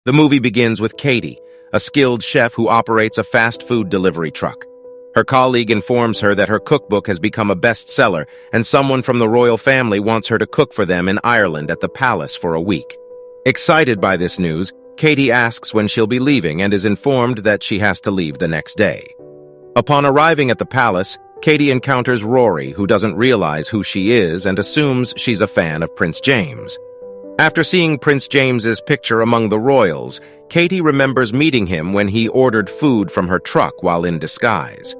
The movie begins with Katie, a skilled chef who operates a fast food delivery truck. Her colleague informs her that her cookbook has become a bestseller and someone from the royal family wants her to cook for them in Ireland at the palace for a week. Excited by this news, Katie asks when she'll be leaving and is informed that she has to leave the next day. Upon arriving at the palace, Katie encounters Rory, who doesn't realize who she is and assumes she's a fan of Prince James. After seeing Prince James's picture among the royals, Katie remembers meeting him when he ordered food from her truck while in disguise.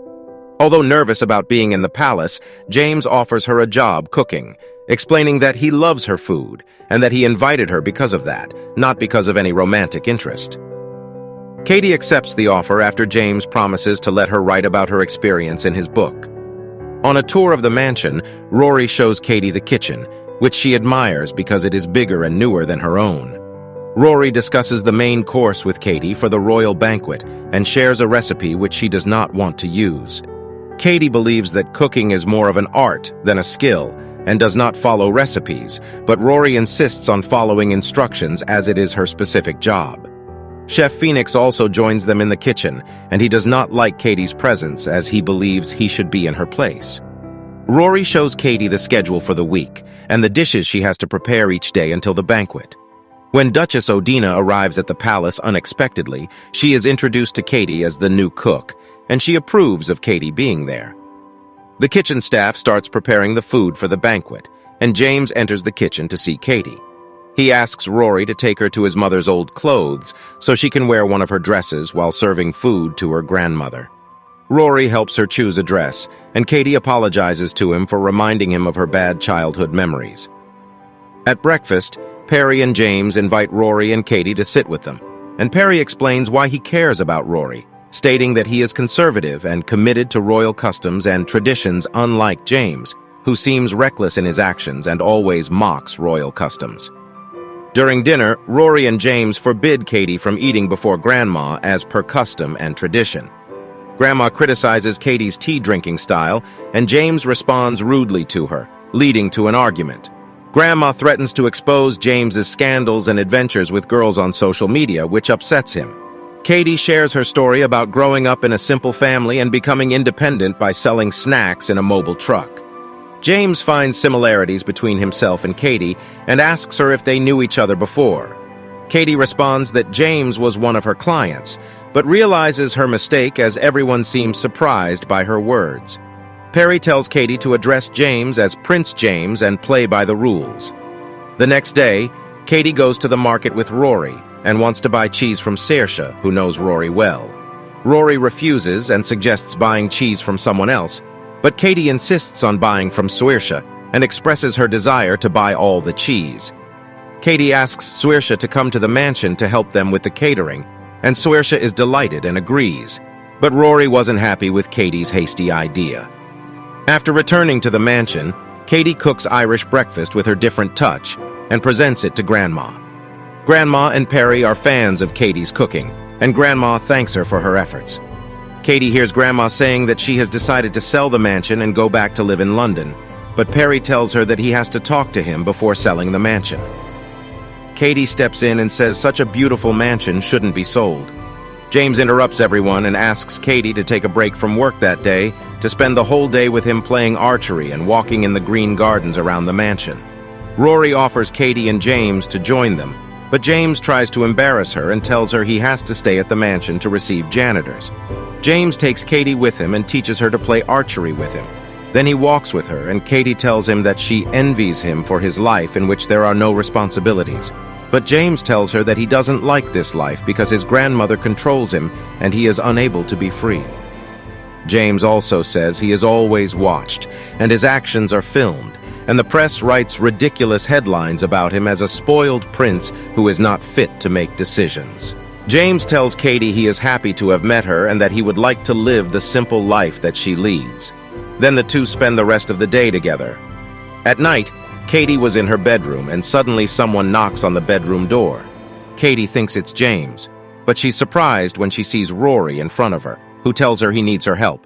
Although nervous about being in the palace, James offers her a job cooking, explaining that he loves her food and that he invited her because of that, not because of any romantic interest. Katie accepts the offer after James promises to let her write about her experience in his book. On a tour of the mansion, Rory shows Katie the kitchen, which she admires because it is bigger and newer than her own. Rory discusses the main course with Katie for the royal banquet and shares a recipe which she does not want to use. Katie believes that cooking is more of an art than a skill and does not follow recipes, but Rory insists on following instructions as it is her specific job. Chef Phoenix also joins them in the kitchen, and he does not like Katie's presence as he believes he should be in her place. Rory shows Katie the schedule for the week and the dishes she has to prepare each day until the banquet. When Duchess Odina arrives at the palace unexpectedly, she is introduced to Katie as the new cook, and she approves of Katie being there. The kitchen staff starts preparing the food for the banquet, and James enters the kitchen to see Katie. He asks Rory to take her to his mother's old clothes so she can wear one of her dresses while serving food to her grandmother. Rory helps her choose a dress, and Katie apologizes to him for reminding him of her bad childhood memories. At breakfast, Perry and James invite Rory and Katie to sit with them, and Perry explains why he cares about Rory, stating that he is conservative and committed to royal customs and traditions unlike James, who seems reckless in his actions and always mocks royal customs. During dinner, Rory and James forbid Katie from eating before Grandma as per custom and tradition. Grandma criticizes Katie's tea-drinking style, and James responds rudely to her, leading to an argument. Grandma threatens to expose James's scandals and adventures with girls on social media, which upsets him. Katie shares her story about growing up in a simple family and becoming independent by selling snacks in a mobile truck. James finds similarities between himself and Katie and asks her if they knew each other before. Katie responds that James was one of her clients, but realizes her mistake as everyone seems surprised by her words. Perry tells Katie to address James as Prince James and play by the rules. The next day, Katie goes to the market with Rory and wants to buy cheese from Saoirse, who knows Rory well. Rory refuses and suggests buying cheese from someone else, but Katie insists on buying from Saoirse and expresses her desire to buy all the cheese. Katie asks Saoirse to come to the mansion to help them with the catering, and Saoirse is delighted and agrees, but Rory wasn't happy with Katie's hasty idea. After returning to the mansion, Katie cooks Irish breakfast with her different touch and presents it to Grandma. Grandma and Perry are fans of Katie's cooking, and Grandma thanks her for her efforts. Katie hears Grandma saying that she has decided to sell the mansion and go back to live in London, but Perry tells her that he has to talk to him before selling the mansion. Katie steps in and says such a beautiful mansion shouldn't be sold. James interrupts everyone and asks Katie to take a break from work that day to spend the whole day with him playing archery and walking in the green gardens around the mansion. Rory offers Katie and James to join them, but James tries to embarrass her and tells her he has to stay at the mansion to receive janitors. James takes Katie with him and teaches her to play archery with him. Then he walks with her, and Katie tells him that she envies him for his life in which there are no responsibilities. But James tells her that he doesn't like this life because his grandmother controls him and he is unable to be free. James also says he is always watched and his actions are filmed, and the press writes ridiculous headlines about him as a spoiled prince who is not fit to make decisions. James tells Katie he is happy to have met her and that he would like to live the simple life that she leads. Then the two spend the rest of the day together. At night, Katie was in her bedroom and suddenly someone knocks on the bedroom door. Katie thinks it's James, but she's surprised when she sees Rory in front of her, who tells her he needs her help.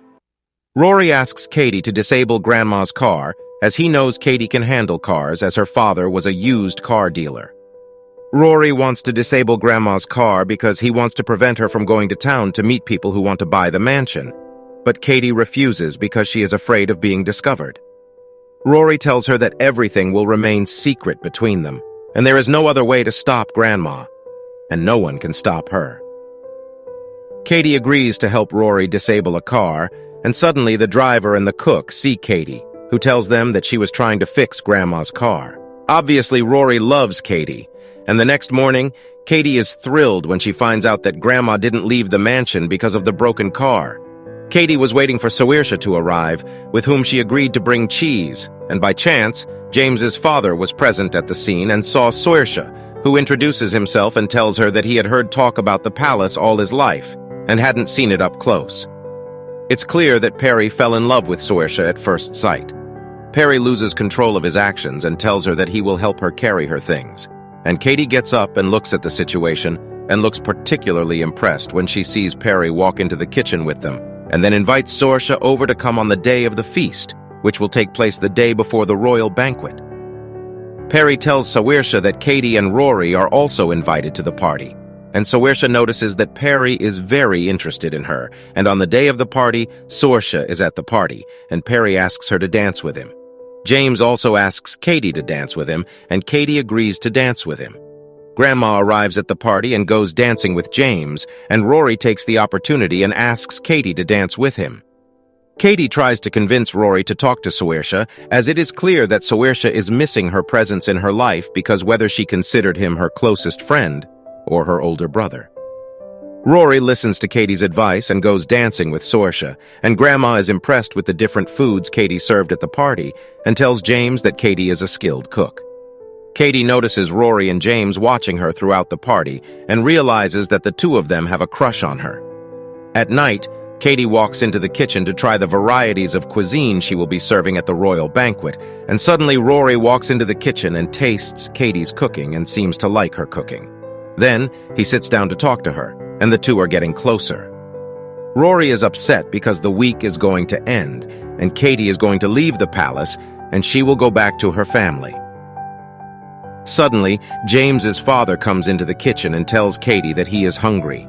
Rory asks Katie to disable Grandma's car, as he knows Katie can handle cars as her father was a used car dealer. Rory wants to disable Grandma's car because he wants to prevent her from going to town to meet people who want to buy the mansion. But Katie refuses because she is afraid of being discovered. Rory tells her that everything will remain secret between them, and there is no other way to stop Grandma, and no one can stop her. Katie agrees to help Rory disable a car, and suddenly the driver and the cook see Katie, who tells them that she was trying to fix Grandma's car. Obviously, Rory loves Katie, and the next morning, Katie is thrilled when she finds out that Grandma didn't leave the mansion because of the broken car. Katie was waiting for Saoirse to arrive, with whom she agreed to bring cheese, and by chance, James's father was present at the scene and saw Saoirse, who introduces himself and tells her that he had heard talk about the palace all his life, and hadn't seen it up close. It's clear that Perry fell in love with Saoirse at first sight. Perry loses control of his actions and tells her that he will help her carry her things. And Katie gets up and looks at the situation, and looks particularly impressed when she sees Perry walk into the kitchen with them, and then invites Saoirse over to come on the day of the feast, which will take place the day before the royal banquet. Perry tells Saoirse that Katie and Rory are also invited to the party, and Saoirse notices that Perry is very interested in her, and on the day of the party, Saoirse is at the party, and Perry asks her to dance with him. James also asks Katie to dance with him, and Katie agrees to dance with him. Grandma arrives at the party and goes dancing with James, and Rory takes the opportunity and asks Katie to dance with him. Katie tries to convince Rory to talk to Saoirse, as it is clear that Saoirse is missing her presence in her life because whether she considered him her closest friend or her older brother. Rory listens to Katie's advice and goes dancing with Saoirse, and Grandma is impressed with the different foods Katie served at the party and tells James that Katie is a skilled cook. Katie notices Rory and James watching her throughout the party and realizes that the two of them have a crush on her. At night, Katie walks into the kitchen to try the varieties of cuisine she will be serving at the royal banquet, and suddenly Rory walks into the kitchen and tastes Katie's cooking and seems to like her cooking. Then, he sits down to talk to her, and the two are getting closer. Rory is upset because the week is going to end, and Katie is going to leave the palace, and she will go back to her family. Suddenly, James's father comes into the kitchen and tells Katie that he is hungry.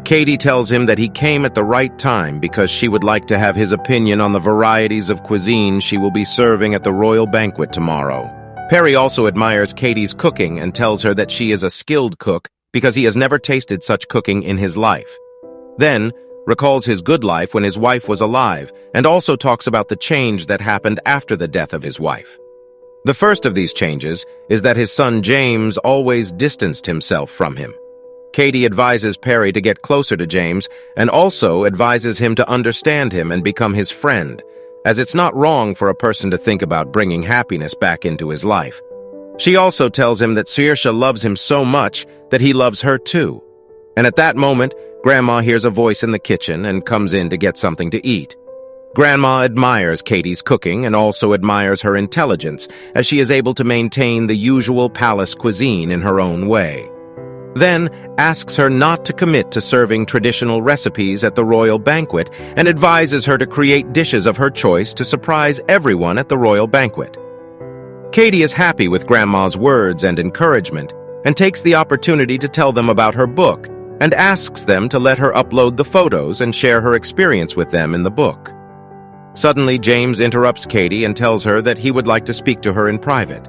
Katie tells him that he came at the right time because she would like to have his opinion on the varieties of cuisine she will be serving at the royal banquet tomorrow. Perry also admires Katie's cooking and tells her that she is a skilled cook because he has never tasted such cooking in his life. Then, recalls his good life when his wife was alive, and also talks about the change that happened after the death of his wife. The first of these changes is that his son James always distanced himself from him. Katie advises Perry to get closer to James and also advises him to understand him and become his friend, as it's not wrong for a person to think about bringing happiness back into his life. She also tells him that Saoirse loves him so much that he loves her too. And at that moment, Grandma hears a voice in the kitchen and comes in to get something to eat. Grandma admires Katie's cooking and also admires her intelligence, as she is able to maintain the usual palace cuisine in her own way. Then asks her not to commit to serving traditional recipes at the royal banquet and advises her to create dishes of her choice to surprise everyone at the royal banquet. Katie is happy with Grandma's words and encouragement and takes the opportunity to tell them about her book and asks them to let her upload the photos and share her experience with them in the book. Suddenly, James interrupts Katie and tells her that he would like to speak to her in private.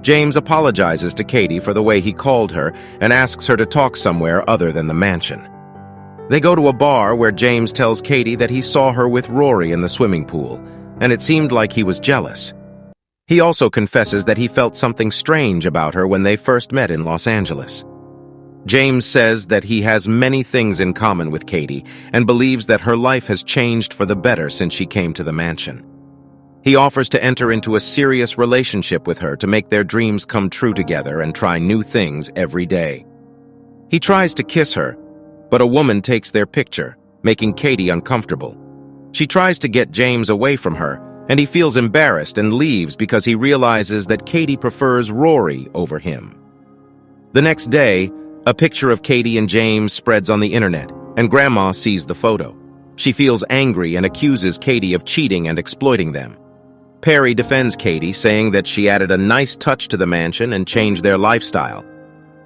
James apologizes to Katie for the way he called her and asks her to talk somewhere other than the mansion. They go to a bar where James tells Katie that he saw her with Rory in the swimming pool, and it seemed like he was jealous. He also confesses that he felt something strange about her when they first met in Los Angeles. James says that he has many things in common with Katie and believes that her life has changed for the better since she came to the mansion. He offers to enter into a serious relationship with her to make their dreams come true together and try new things every day. He tries to kiss her, but a woman takes their picture, making Katie uncomfortable. She tries to get James away from her, and he feels embarrassed and leaves because he realizes that Katie prefers Rory over him. The next day, a picture of Katie and James spreads on the internet, and Grandma sees the photo. She feels angry and accuses Katie of cheating and exploiting them. Perry defends Katie, saying that she added a nice touch to the mansion and changed their lifestyle.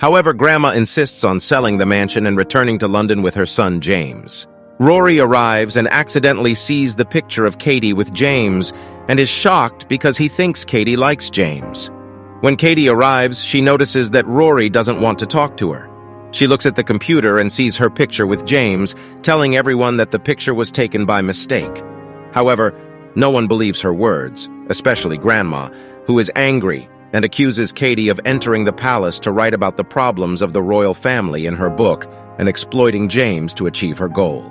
However, Grandma insists on selling the mansion and returning to London with her son James. Rory arrives and accidentally sees the picture of Katie with James and is shocked because he thinks Katie likes James. When Katie arrives, she notices that Rory doesn't want to talk to her. She looks at the computer and sees her picture with James, telling everyone that the picture was taken by mistake. However, no one believes her words, especially Grandma, who is angry and accuses Katie of entering the palace to write about the problems of the royal family in her book and exploiting James to achieve her goal.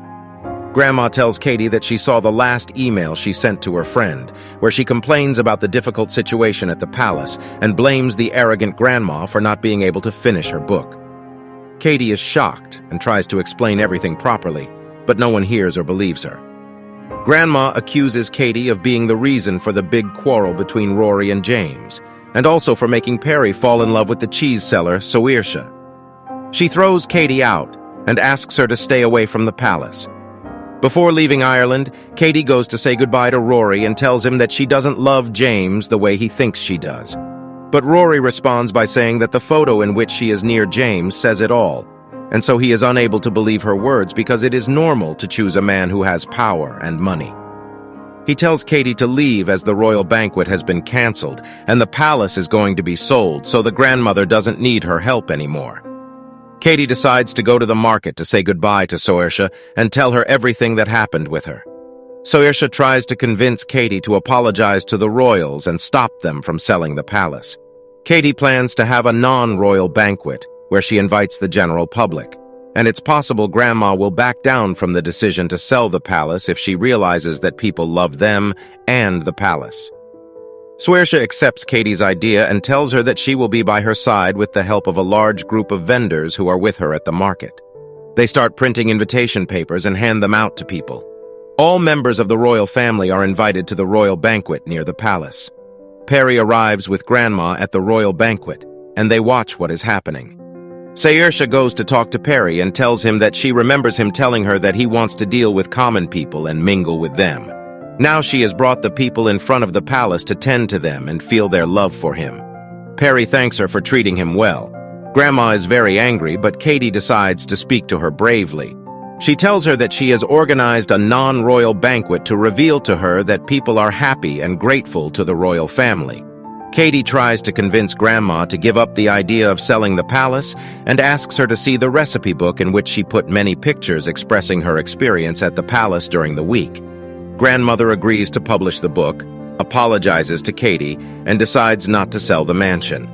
Grandma tells Katie that she saw the last email she sent to her friend, where she complains about the difficult situation at the palace and blames the arrogant Grandma for not being able to finish her book. Katie is shocked and tries to explain everything properly, but no one hears or believes her. Grandma accuses Katie of being the reason for the big quarrel between Rory and James, and also for making Perry fall in love with the cheese seller, Saoirse. She throws Katie out and asks her to stay away from the palace. Before leaving Ireland, Katie goes to say goodbye to Rory and tells him that she doesn't love James the way he thinks she does. But Rory responds by saying that the photo in which she is near James says it all, and so he is unable to believe her words because it is normal to choose a man who has power and money. He tells Katie to leave as the royal banquet has been cancelled and the palace is going to be sold, so the grandmother doesn't need her help anymore. Katie decides to go to the market to say goodbye to Saoirse and tell her everything that happened with her. Saoirse tries to convince Katie to apologize to the royals and stop them from selling the palace. Katie plans to have a non-royal banquet where she invites the general public, and it's possible Grandma will back down from the decision to sell the palace if she realizes that people love them and the palace. Saoirse accepts Katie's idea and tells her that she will be by her side with the help of a large group of vendors who are with her at the market. They start printing invitation papers and hand them out to people. All members of the royal family are invited to the royal banquet near the palace. Perry arrives with Grandma at the royal banquet, and they watch what is happening. Saoirse goes to talk to Perry and tells him that she remembers him telling her that he wants to deal with common people and mingle with them. Now she has brought the people in front of the palace to tend to them and feel their love for him. Perry thanks her for treating him well. Grandma is very angry, but Katie decides to speak to her bravely. She tells her that she has organized a non-royal banquet to reveal to her that people are happy and grateful to the royal family. Katie tries to convince Grandma to give up the idea of selling the palace and asks her to see the recipe book in which she put many pictures expressing her experience at the palace during the week. Grandmother agrees to publish the book, apologizes to Katie, and decides not to sell the mansion.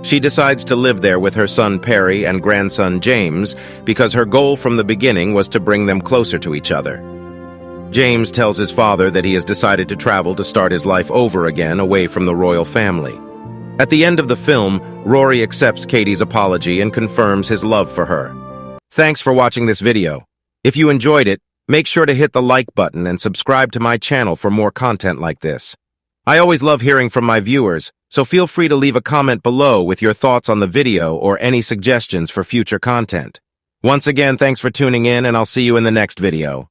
She decides to live there with her son Perry and grandson James because her goal from the beginning was to bring them closer to each other. James tells his father that he has decided to travel to start his life over again away from the royal family. At the end of the film, Rory accepts Katie's apology and confirms his love for her. Thanks for watching this video. If you enjoyed it, make sure to hit the like button and subscribe to my channel for more content like this. I always love hearing from my viewers, so feel free to leave a comment below with your thoughts on the video or any suggestions for future content. Once again, thanks for tuning in, and I'll see you in the next video.